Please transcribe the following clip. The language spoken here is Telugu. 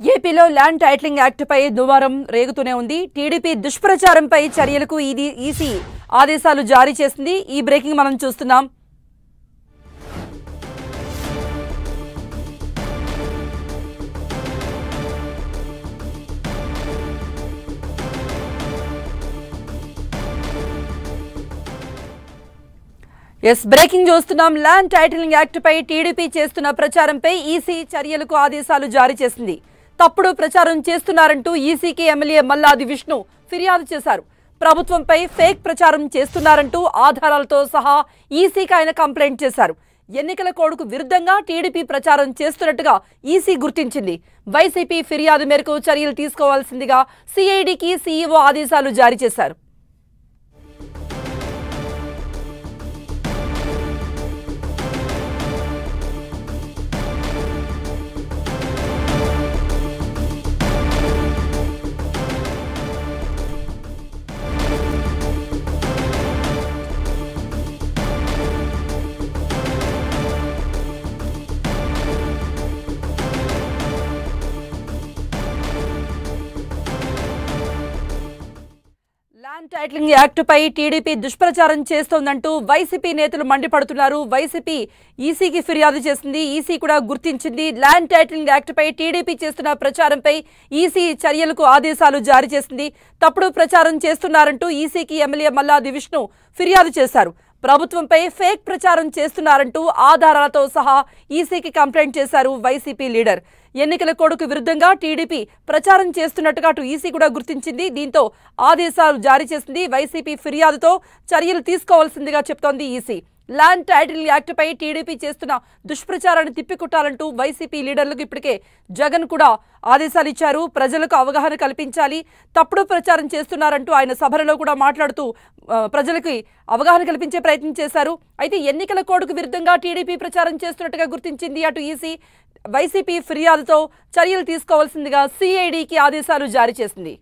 ఏపీలో ల్యాండ్ టైటిలింగ్ యాక్ట్పై దుమారం రేగుతూనే ఉంది. టీడీపీ దుష్ప్రచారంపై చర్యలకు ఈసీ ఆదేశాలు జారీ చేసింది. ఈ బ్రేకింగ్ మనం చూస్తున్నాం. బ్రేకింగ్ చూస్తున్నాం. ల్యాండ్ టైటిలింగ్ యాక్ట్పై టీడీపీ చేస్తున్న ప్రచారంపై ఈసీ చర్యలకు ఆదేశాలు జారీ చేసింది. తప్పుడు ప్రచారం చేస్తున్నారంటూ ఈసీకి ఎమ్మెల్యే మల్లాది విష్ణు ఫిర్యాదు చేశారు. ప్రభుత్వంపై ఫేక్ ప్రచారం చేస్తున్నారంటూ ఆధారాలతో సహా ఈసీకి ఆయన కంప్లైంట్ చేశారు. ఎన్నికల కోడ్కు విరుద్ధంగా టీడీపీ ప్రచారం చేస్తున్నట్టుగా ఈసీ గుర్తించింది. వైసీపీ ఫిర్యాదు మేరకు చర్యలు తీసుకోవాల్సిందిగా సిఐడికి సీఈఓ ఆదేశాలు జారీ చేశారు. ల్యాండ్ టైటిలింగ్ యాక్ట్పై టీడీపీ దుష్ప్రచారం చేస్తోందంటూ వైసీపీ నేతలు మండిపడుతున్నారు. వైసీపీ ఈసీకి ఫిర్యాదు చేసింది. ఈసీ కూడా గుర్తించింది. ల్యాండ్ టైటిలింగ్ యాక్ట్పై టీడీపీ చేస్తున్న ప్రచారంపై ఈసీ చర్యలకు ఆదేశాలు జారీ చేసింది. తప్పుడు ప్రచారం చేస్తున్నారంటూ ఈసీకి ఎమ్మెల్యే మల్లాది విష్ణు ఫిర్యాదు చేశారు. ప్రభుత్వంపై ఫేక్ ప్రచారం చేస్తున్నారంటూ ఆధారాలతో సహా ఈసీకి కంప్లైంట్ చేశారు వైసీపీ లీడర్. ఎన్నికల కోడ్కు విరుద్ధంగా టీడీపీ ప్రచారం చేస్తున్నట్టుగా అటు ఈసీ కూడా గుర్తించింది. దీంతో ఆదేశాలు జారీ చేసింది. వైసీపీ ఫిర్యాదుతో చర్యలు తీసుకోవాల్సిందిగా చెప్తోంది ఈసీ. ల్యాండ్ టైటిలింగ్ యాక్ట్పై టీడీపీ చేస్తున్న దుష్ప్రచారాన్ని తిప్పికొట్టాలంటూ వైసీపీ లీడర్లకు ఇప్పటికే జగన్ కూడా ఆదేశాలు ఇచ్చారు. ప్రజలకు అవగాహన కల్పించాలి, తప్పుడు ప్రచారం చేస్తున్నారంటూ ఆయన సభలలో కూడా మాట్లాడుతూ ప్రజలకి అవగాహన కల్పించే ప్రయత్నం చేశారు. అయితే ఎన్నికల కోడ్కు విరుద్ధంగా టీడీపీ ప్రచారం చేస్తున్నట్టుగా గుర్తించింది అటు ఈసీ. వైసీపీ ఫిర్యాదుతో చర్యలు తీసుకోవాల్సిందిగా సిఐడికి ఆదేశాలు జారీ చేసింది.